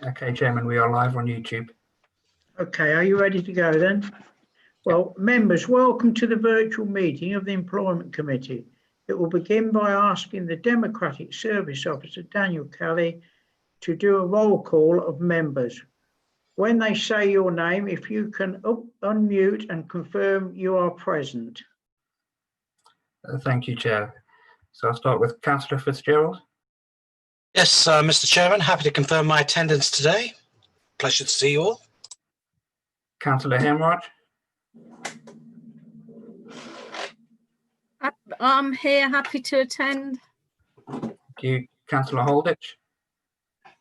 Okay, Chairman, we are live on YouTube. Okay, are you ready to go then? Well, members, welcome to the virtual meeting of the Employment Committee. It will begin by asking the Democratic Service Officer, Daniel Kelly, to do a roll call of members. When they say your name, if you can unmute and confirm you are present. Thank you, Chair. So I'll start with Councillor Fitzgerald. Yes, Mr. Chairman, happy to confirm my attendance today. Pleasure to see you all. Councillor Hemraj. I'm here, happy to attend. Thank you. Councillor Holditch.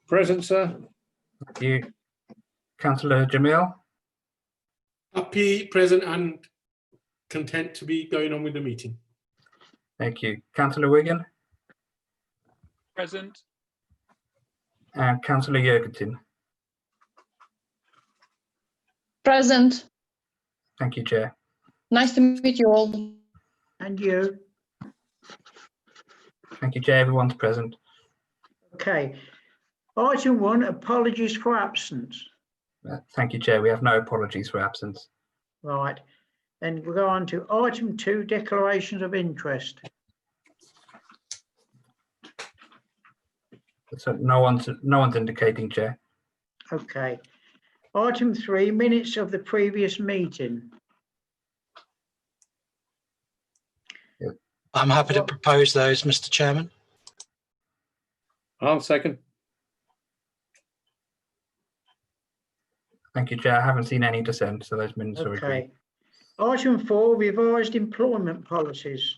Present, sir. Thank you. Councillor Jamil. Happy, present and content to be going on with the meeting. Thank you. Councillor Wigan. Present. And Councillor Jurgensen. Present. Thank you, Chair. Nice to meet you all. And you? Thank you, Chair. Everyone's present. Okay. Item 1, apologies for absence. Thank you, Chair. We have no apologies for absence. Right. Then we'll go on to item 2, declarations of interest. So no one's indicating, Chair. Okay. Item 3, minutes of the previous meeting. I'm happy to propose those, Mr. Chairman. I'll second. Thank you, Chair. I haven't seen any dissent, so those minutes are agreed. Okay. Item 4, revised employment policies.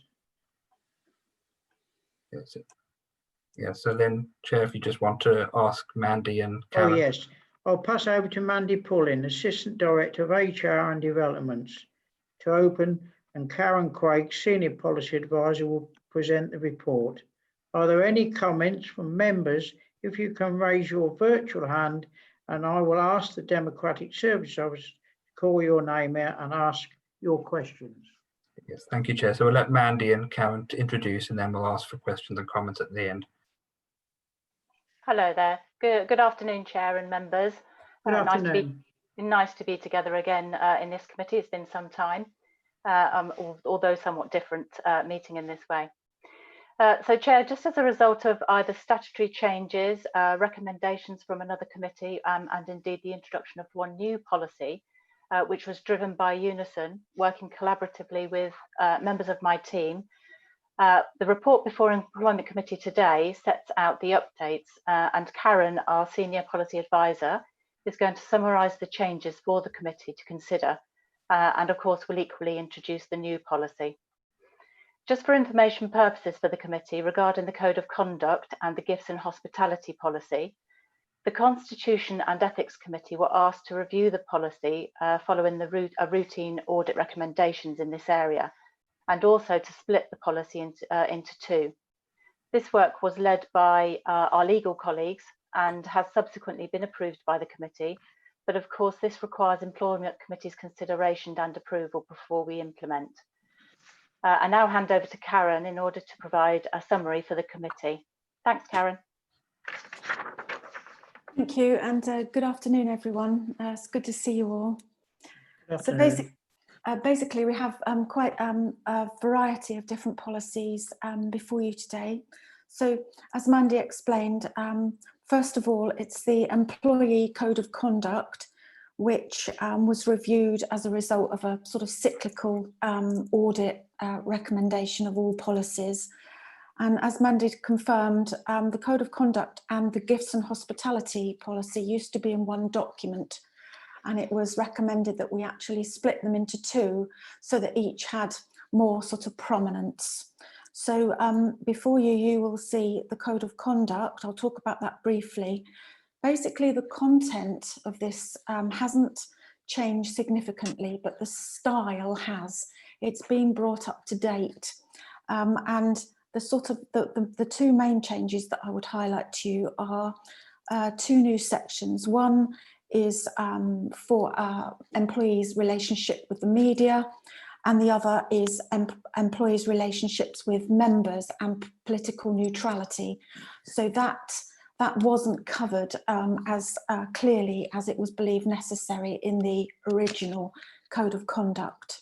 Yes, so then, Chair, if you just want to ask Mandy and Karen. Oh, yes. I'll pass over to Mandy Pullin, Assistant Director of HR and Developments, to open, and Karen Craig, Senior Policy Advisor, will present the report. Are there any comments from members? If you can raise your virtual hand, and I will ask the Democratic Service Officer to call your name out and ask your questions. Yes, thank you, Chair. So we'll let Mandy and Karen to introduce, and then we'll ask for questions and comments at the end. Hello there. Good afternoon, Chair and members. Good afternoon. Nice to be together again in this committee. It's been some time, although somewhat different meeting in this way. So, Chair, just as a result of either statutory changes, recommendations from another committee, and indeed the introduction of one new policy, which was driven by Unison, working collaboratively with members of my team, the report before Employment Committee today sets out the updates, and Karen, our Senior Policy Advisor, is going to summarise the changes for the committee to consider, and of course will equally introduce the new policy. Just for information purposes for the committee regarding the Code of Conduct and the Gifts and Hospitality Policy, the Constitution and Ethics Committee were asked to review the policy following the routine audit recommendations in this area, and also to split the policy into two. This work was led by our legal colleagues and has subsequently been approved by the committee, but of course this requires Employment Committee's consideration and approval before we implement. I now hand over to Karen in order to provide a summary for the committee. Thanks, Karen. Thank you, and good afternoon, everyone. It's good to see you all. So basically, we have quite a variety of different policies before you today. So as Mandy explained, first of all, it's the Employee Code of Conduct, which was reviewed as a result of a sort of cyclical audit recommendation of all policies. And as Mandy confirmed, the Code of Conduct and the Gifts and Hospitality Policy used to be in one document, and it was recommended that we actually split them into two so that each had more sort of prominence. So before you will see the Code of Conduct. I'll talk about that briefly. Basically, the content of this hasn't changed significantly, but the style has. It's been brought up to date. And the sort of the two main changes that I would highlight to you are two new sections. One is for employees' relationship with the media, and the other is employees' relationships with members and political neutrality. So that that wasn't covered as clearly as it was believed necessary in the original Code of Conduct.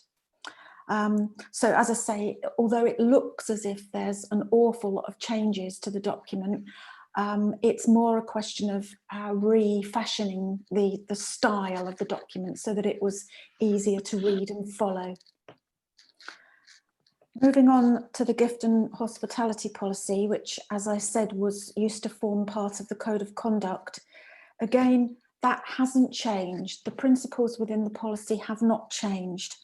So as I say, although it looks as if there's an awful lot of changes to the document, it's more a question of refashioning the style of the document so that it was easier to read and follow. Moving on to the gift and hospitality policy, which, as I said, used to form part of the Code of Conduct. Again, that hasn't changed. The principles within the policy have not changed.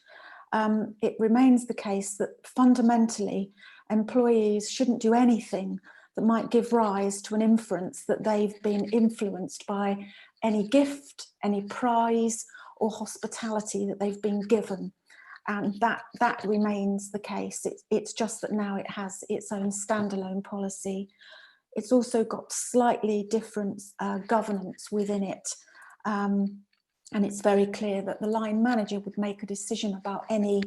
It remains the case that fundamentally employees shouldn't do anything that might give rise to an inference that they've been influenced by any gift, any prize or hospitality that they've been given. And that remains the case. It's just that now it has its own standalone policy. It's also got slightly different governance within it. And it's very clear that the line manager would make a decision about any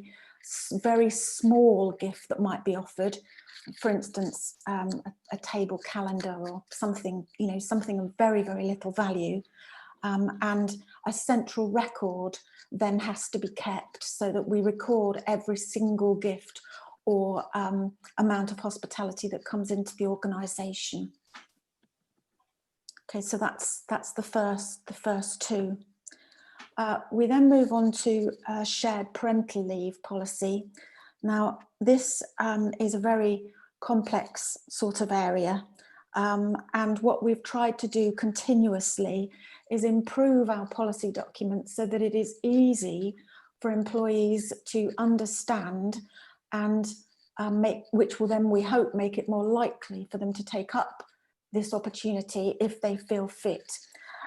very small gift that might be offered. For instance, a table calendar or something, something of very, very little value. And a central record then has to be kept so that we record every single gift or amount of hospitality that comes into the organisation. Okay, so that's the first two. We then move on to shared parental leave policy. Now, this is a very complex sort of area. And what we've tried to do continuously is improve our policy documents so that it is easy for employees to understand and which will then, we hope, make it more likely for them to take up this opportunity if they feel fit.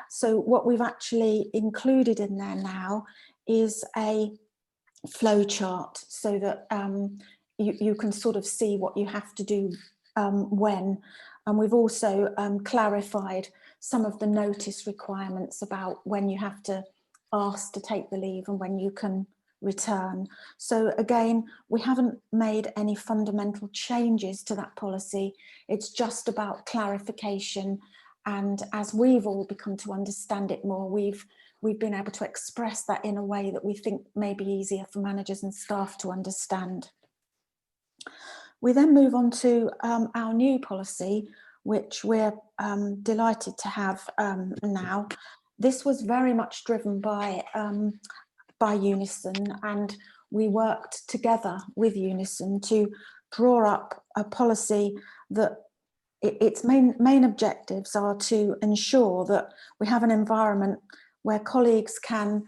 So what we've actually included in there now is a flow chart so that you can sort of see what you have to do when. And we've also clarified some of the notice requirements about when you have to ask to take the leave and when you can return. So again, we haven't made any fundamental changes to that policy. It's just about clarification. And as we've all become to understand it more, we've been able to express that in a way that we think may be easier for managers and staff to understand. We then move on to our new policy, which we're delighted to have now. This was very much driven by Unison, and we worked together with Unison to draw up a policy that its main objectives are to ensure that we have an environment where colleagues can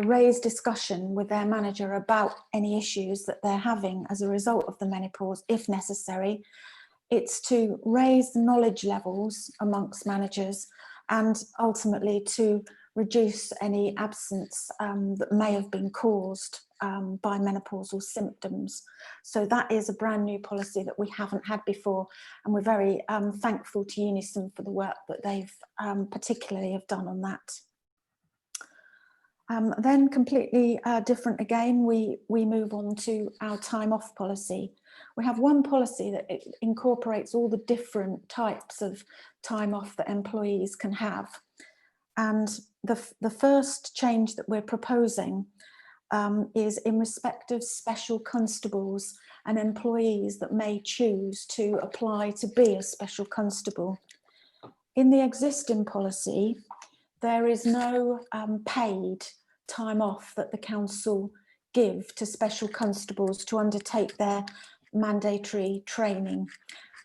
raise discussion with their manager about any issues that they're having as a result of the menopause, if necessary. It's to raise the knowledge levels amongst managers and ultimately to reduce any absence that may have been caused by menopausal symptoms. So that is a brand new policy that we haven't had before, and we're very thankful to Unison for the work that they've particularly have done on that. Then completely different again, we move on to our time off policy. We have one policy that incorporates all the different types of time off that employees can have. And the first change that we're proposing is in respect of special constables and employees that may choose to apply to be a special constable. In the existing policy, there is no paid time off that the council give to special constables to undertake their mandatory training.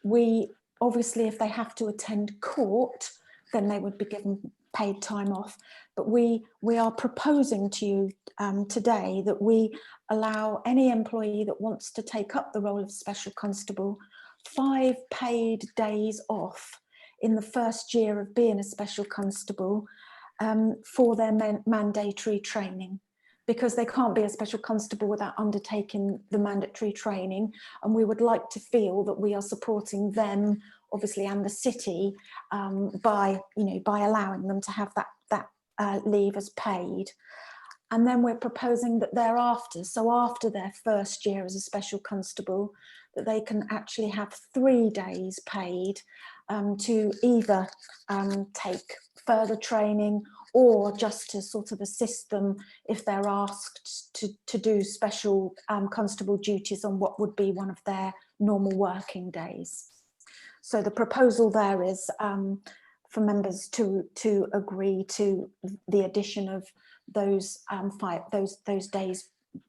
We obviously, if they have to attend court, then they would be given paid time off. But we are proposing to you today that we allow any employee that wants to take up the role of special constable 5 paid days off in the first year of being a special constable for their mandatory training, because they can't be a special constable without undertaking the mandatory training. And we would like to feel that we are supporting them, obviously, and the city by allowing them to have that leave as paid. And then we're proposing that thereafter, so after their first year as a special constable, that they can actually have 3 days paid to either take further training or just to sort of assist them if they're asked to do special constable duties on what would be one of their normal working days. So the proposal there is for members to agree to the addition of those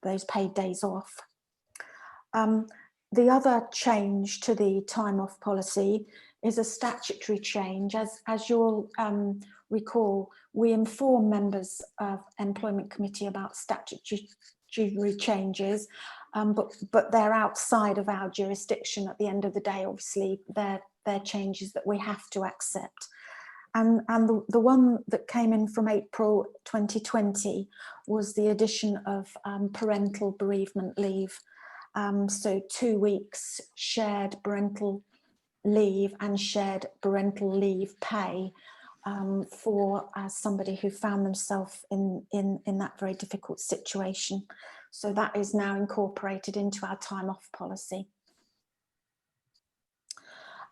those paid days off. The other change to the time off policy is a statutory change. As you'll recall, we inform members of Employment Committee about statutory changes, but they're outside of our jurisdiction at the end of the day. Obviously, they're changes that we have to accept. And the one that came in from April 2020 was the addition of parental bereavement leave. So 2 weeks shared parental leave and shared parental leave pay for somebody who found themselves in that very difficult situation. So that is now incorporated into our time off policy.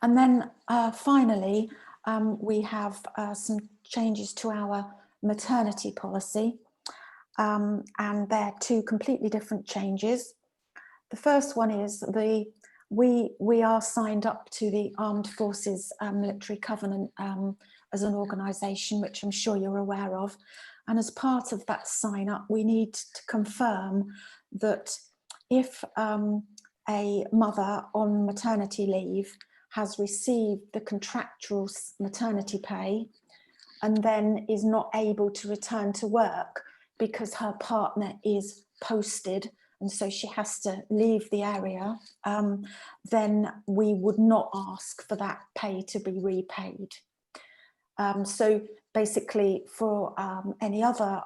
And then finally, we have some changes to our maternity policy, and they're 2 completely different changes. The first one is we are signed up to the Armed Forces Military Covenant as an organisation, which I'm sure you're aware of. And as part of that sign up, we need to confirm that if a mother on maternity leave has received the contractual maternity pay and then is not able to return to work because her partner is posted and so she has to leave the area, then we would not ask for that pay to be repaid. So basically for any other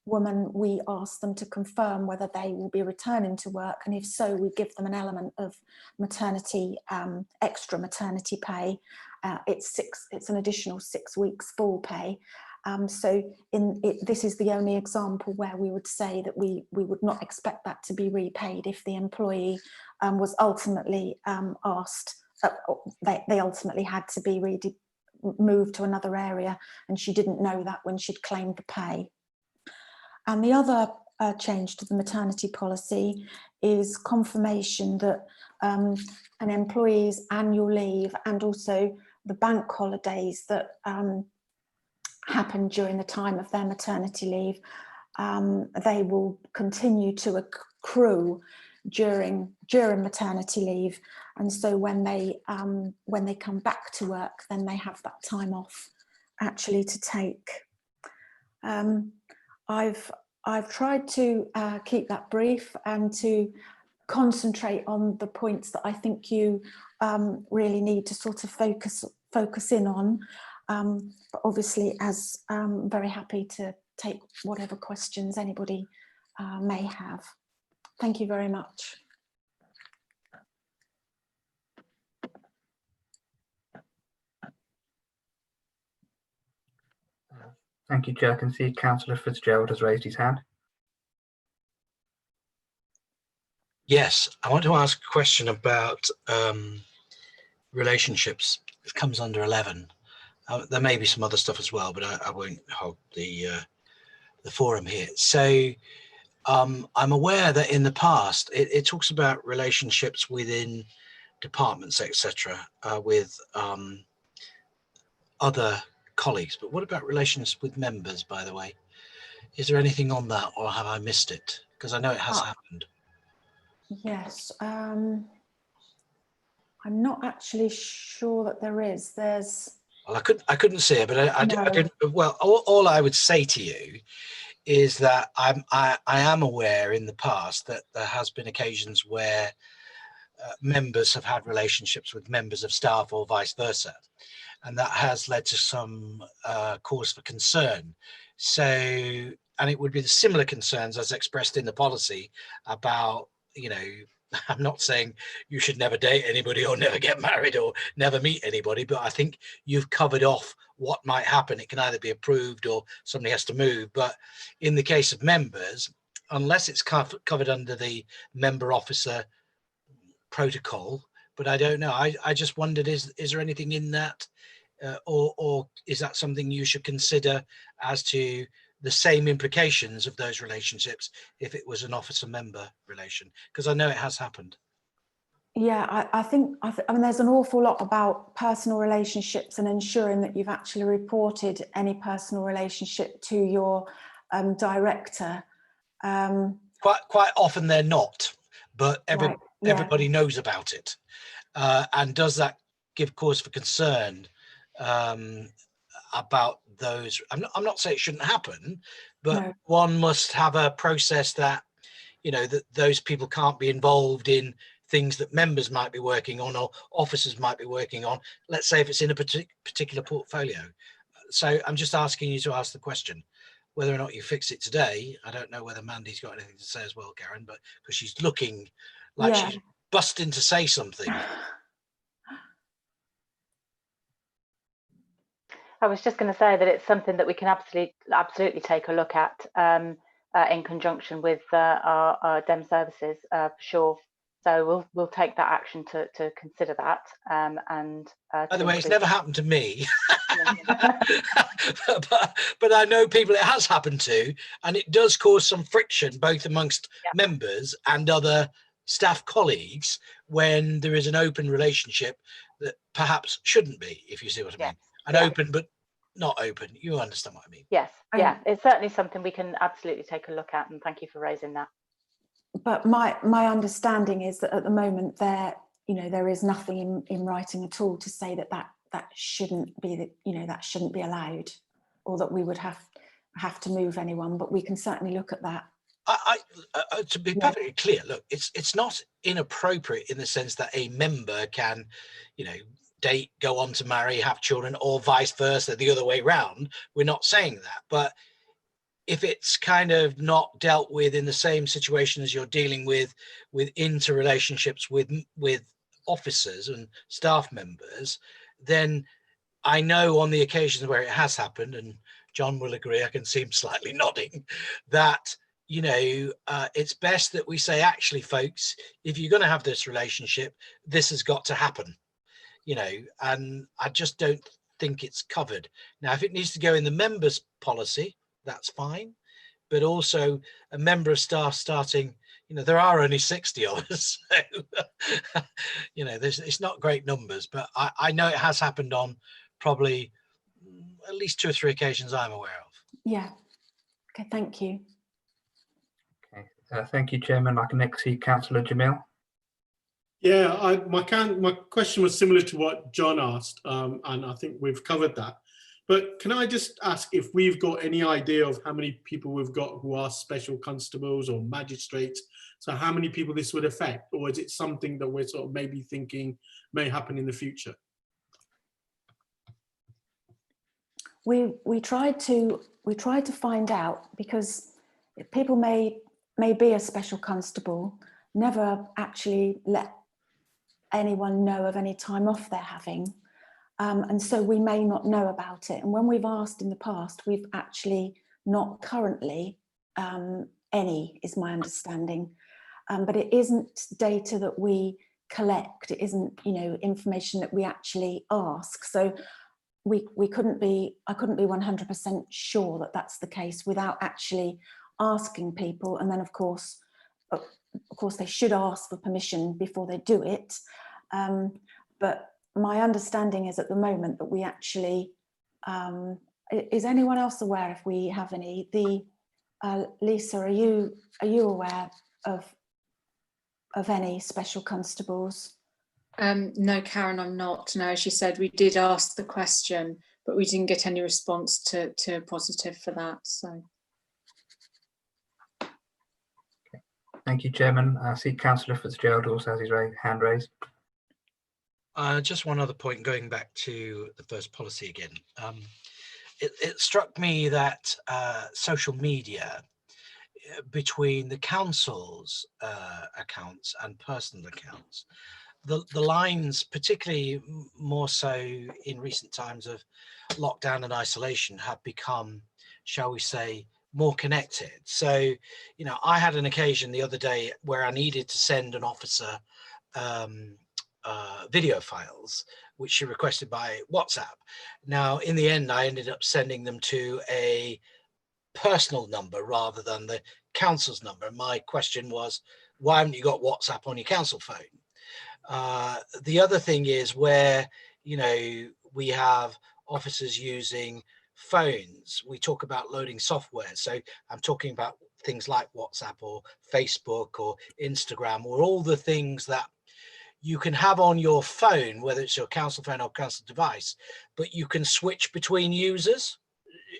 woman, we ask them to confirm whether they will be returning to work, and if so, we give them an element of maternity, extra maternity pay. It's an additional 6 weeks full pay. So this is the only example where we would say that we would not expect that to be repaid if the employee was ultimately asked, they ultimately had to be moved to another area, and she didn't know that when she'd claimed the pay. And the other change to the maternity policy is confirmation that an employee's annual leave and also the bank holidays that happen during the time of their maternity leave, they will continue to accrue during maternity leave, and so when they come back to work, then they have that time off actually to take. I've tried to keep that brief and to concentrate on the points that I think you really need to sort of focus in on. But obviously, as I'm very happy to take whatever questions anybody may have. Thank you very much. Thank you, Chair. I can see Councillor Fitzgerald has raised his hand. Yes, I want to ask a question about relationships. It comes under 11. There may be some other stuff as well, but I won't hold the forum here. So I'm aware that in the past it talks about relationships within departments, etc., with other colleagues. But what about relations with members, by the way? Is there anything on that, or have I missed it? Because I know it has happened. Yes, I'm not actually sure that there is. Well, I couldn't see it, but I could. Well, all I would say to you is that I am aware in the past that there has been occasions where members have had relationships with members of staff or vice versa, and that has led to some cause for concern. So, and it would be the similar concerns as expressed in the policy about, you know, I'm not saying you should never date anybody or never get married or never meet anybody, but I think you've covered off what might happen. It can either be approved or somebody has to move. But in the case of members, unless it's covered under the member officer protocol, but I don't know. I just wondered, is there anything in that, or is that something you should consider as to the same implications of those relationships if it was an officer-member relation? Because I know it has happened. Yeah, I mean, there's an awful lot about personal relationships and ensuring that you've actually reported any personal relationship to your director. Quite often they're not, but Right, yeah. everybody knows about it. And does that give cause for concern about those? I'm not saying it shouldn't happen, but No. one must have a process that, you know, that those people can't be involved in things that members might be working on or officers might be working on, let's say if it's in a particular portfolio. So I'm just asking you to ask the question. Whether or not you fix it today, I don't know whether Mandy's got anything to say as well, Karen, but because she's looking like she's busting to say something. I was just going to say that it's something that we can absolutely take a look at in conjunction with our DEM services for sure. So we'll take that action to consider that. And by the way, it's never happened to me, but I know people it has happened to, and it does cause some friction both amongst members and other staff colleagues when there is an open relationship that perhaps shouldn't be, if you see what I mean. And open but not open. You understand what I mean? Yes. Yeah, it's certainly something we can absolutely take a look at, and thank you for raising that. But my understanding is that at the moment there is nothing in writing at all to say that shouldn't be that shouldn't be allowed, or that we would have to move anyone. But we can certainly look at that. To be perfectly clear, look, it's not inappropriate in the sense that a member can, date, go on to marry, have children, or vice versa, the other way round. We're not saying that, but if it's kind of not dealt with in the same situation as you're dealing with interrelationships with officers and staff members, then I know on the occasions where it has happened, and John will agree, I can see him slightly nodding, that it's best that we say, actually, folks, if you're going to have this relationship, this has got to happen, and I just don't think it's covered. Now, if it needs to go in the members' policy, that's fine, but also a member of staff starting, there are only 60 of us, so, it's not great numbers, but I know it has happened on probably at least 2 or 3 occasions I'm aware of. Yeah. Okay, thank you. Okay, thank you, Chairman. I can next see Councillor Jamil. Yeah, my question was similar to what John asked, and I think we've covered that. But can I just ask if we've got any idea of how many people we've got who are special constables or magistrates? So how many people this would affect, or is it something that we're sort of maybe thinking may happen in the future? We tried to find out, because people may be a special constable, never actually let anyone know of any time off they're having. And so we may not know about it. And when we've asked in the past, we've actually not currently any, is my understanding. But it isn't data that we collect. It isn't, information that we actually ask. So I couldn't be 100% sure that that's the case without actually asking people. And then of course they should ask for permission before they do it. But my understanding is at the moment that we actually, is anyone else aware if we have any? Lisa, are you aware of any special constables? No, Karen, I'm not. No, as you said, we did ask the question, but we didn't get any response to a positive for that. So. Okay. Thank you, Chairman. I see Councillor Fitzgerald also has his hand raised. Just one other point, going back to the first policy again. It struck me that social media between the council's accounts and personal accounts, the lines, particularly more so in recent times of lockdown and isolation, have become, shall we say, more connected. So, I had an occasion the other day where I needed to send an officer video files, which she requested by WhatsApp. Now, in the end, I ended up sending them to a personal number rather than the council's number. My question was, why haven't you got WhatsApp on your council phone? The other thing is where, we have officers using phones. We talk about loading software. So I'm talking about things like WhatsApp or Facebook or Instagram, or all the things that you can have on your phone, whether it's your council phone or council device, but you can switch between users,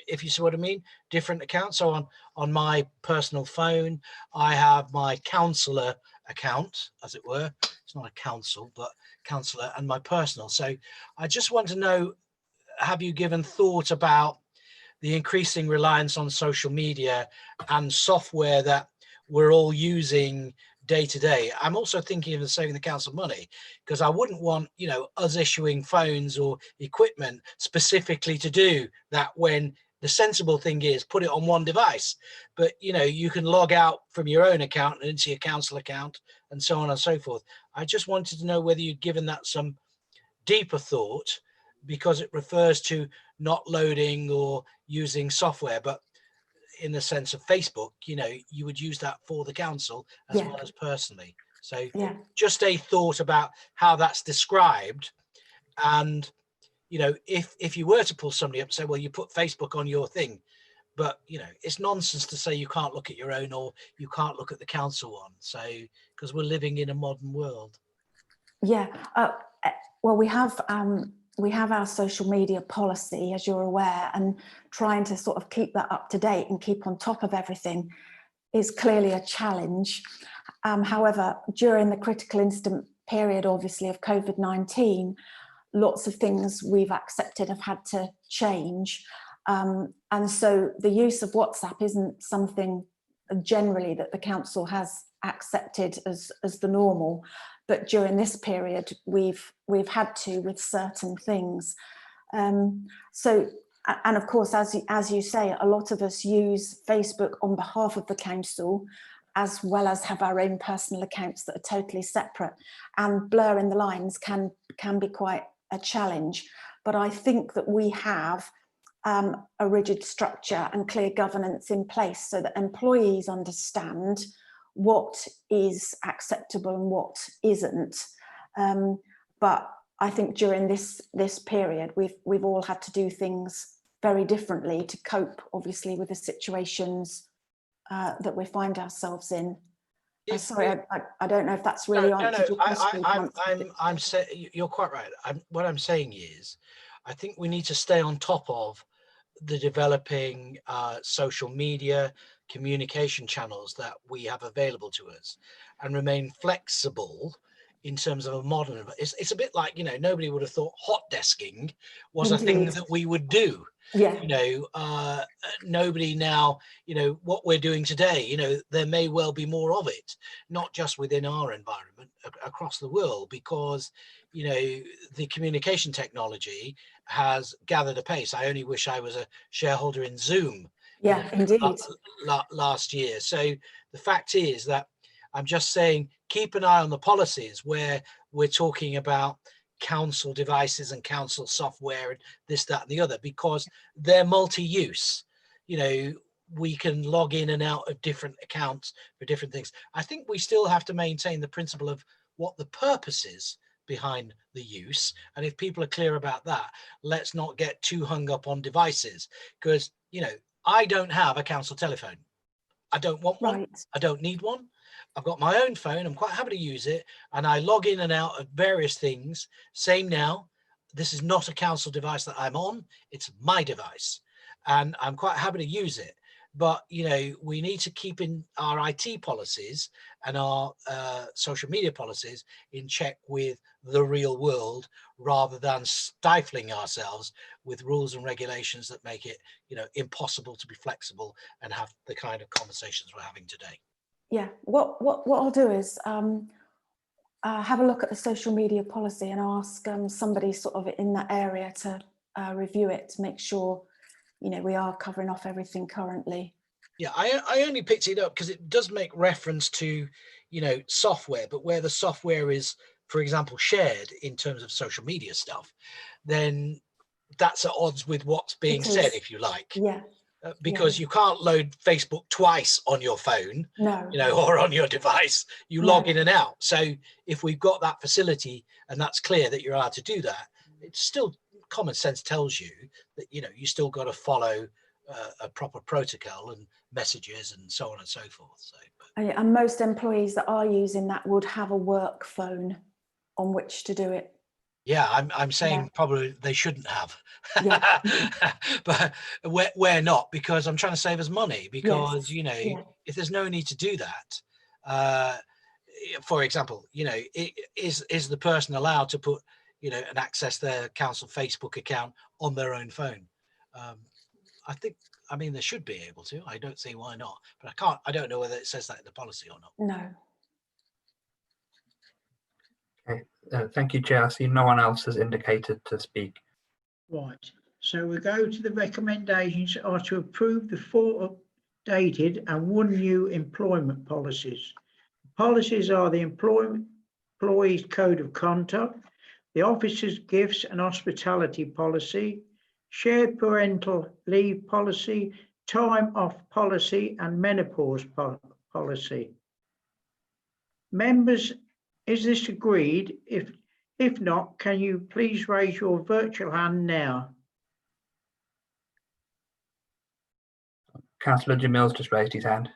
if you see what I mean, different accounts. So on my personal phone, I have my councillor account, as it were. It's not a council, but councillor, and my personal. So I just want to know, have you given thought about the increasing reliance on social media and software that we're all using day to day? I'm also thinking of saving the council money, because I wouldn't want, us issuing phones or equipment specifically to do that, when the sensible thing is put it on one device. But, you can log out from your own account and into your council account and so on and so forth. I just wanted to know whether you'd given that some deeper thought, because it refers to not loading or using software, but in the sense of Facebook, you would use that for the council as well as personally. So just a thought about how that's described. And, if you were to pull somebody up and say, well, you put Facebook on your thing, but, it's nonsense to say you can't look at your own, or you can't look at the council one. So, because we're living in a modern world. Well, we have our social media policy, as you're aware, and trying to sort of keep that up to date and keep on top of everything is clearly a challenge. However, during the critical incident period, obviously, of COVID-19, lots of things we've accepted have had to change. And so the use of WhatsApp isn't something generally that the council has accepted as the normal. But during this period, we've had to, with certain things. So, and of course, as you say, a lot of us use Facebook on behalf of the council, as well as have our own personal accounts that are totally separate. And blurring the lines can be quite a challenge. But I think that we have a rigid structure and clear governance in place, so that employees understand what is acceptable and what isn't. But I think during this period, we've all had to do things very differently to cope, obviously, with the situations that we find ourselves in. Sorry, I don't know if that's really answered your question. I'm saying you're quite right. What I'm saying is, I think we need to stay on top of the developing social media communication channels that we have available to us, and remain flexible in terms of a modern. It's a bit like, nobody would have thought hot desking was a thing that we would do. Nobody now, what we're doing today, there may well be more of it, not just within our environment, across the world, because the communication technology has gathered a pace. I only wish I was a shareholder in Zoom last year. So the fact is that I'm just saying, keep an eye on the policies where we're talking about council devices and council software and this, that, and the other, because they're multi-use. We can log in and out of different accounts for different things. I think we still have to maintain the principle of what the purpose is behind the use. And if people are clear about that, let's not get too hung up on devices, because, I don't have a council telephone. I don't want one. I don't need one. I've got my own phone. I'm quite happy to use it. And I log in and out of various things. Same now. This is not a council device that I'm on. It's my device. And I'm quite happy to use it. But, we need to keep in our IT policies and our social media policies in check with the real world, rather than stifling ourselves with rules and regulations that make it, impossible to be flexible and have the kind of conversations we're having today. Yeah, what I'll do is have a look at the social media policy and ask somebody sort of in that area to review it, to make sure we are covering off everything currently. Yeah, I only picked it up because it does make reference to, you know, software, but where the software is, for example, shared in terms of social media stuff, then that's at odds with what's being said, if you like. Yeah. Because you can't load Facebook twice on your phone, No. you know, or on your device. You log in and out. So if we've got that facility and that's clear that you're allowed to do that, it's still, common sense tells you that, you know, you still got to follow a proper protocol and messages and so on and so forth. So, and most employees that are using that would have a work phone on which to do it. yeah, I'm saying probably they shouldn't have, but we're not, because I'm trying to save us money, because, you know, if there's no need to do that, for example, you know, is the person allowed to put, you know, and access their council Facebook account on their own phone? I mean, they should be able to. I don't see why not, but I don't know whether it says that in the policy or not. No. Okay, thank you, Chair. I see no one else has indicated to speak. Right, so we go to the recommendations are to approve the 4 updated and 1 new employment policies. Policies are the Employees Code of Conduct, the Officers Gifts and Hospitality Policy, Shared Parental Leave Policy, Time Off Policy and Menopause Policy. Members, is this agreed? If not, can you please raise your virtual hand now? Councillor Jamil's just raised his hand.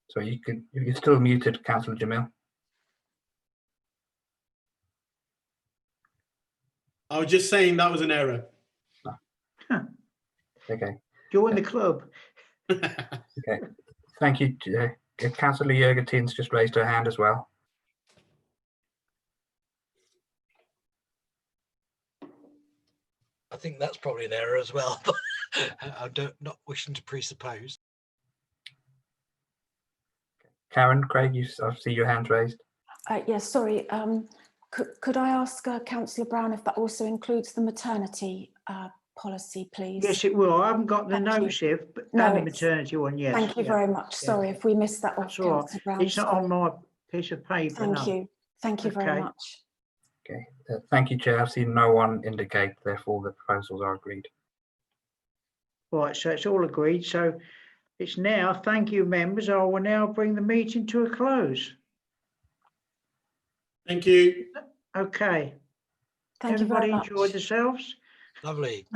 So you're still muted, Councillor Jamil. I was just saying that was an error. Huh. Okay. Join the club. Okay. Thank you. Councillor Jurgentin's just raised her hand as well. I think that's probably an error as well, but not wishing to presuppose. Karen, Craig, I see your hand raised. Yes, sorry. Could I ask Councillor Brown if that also includes the maternity policy, please? Yes, it will. I haven't got the Thank notes here, but and the maternity one, yes. Thank you very much. Sorry if we missed that off, Councillor Brown. It's not on my piece of paper. Thank you. Thank you very much. Okay. Thank you, Chair. I've seen no one indicate, therefore the proposals are agreed. Right, so it's all agreed. So it's now, thank you, members. I will now bring the meeting to a close. Thank you. Okay. Thank you very much. Everybody enjoyed themselves? Lovely.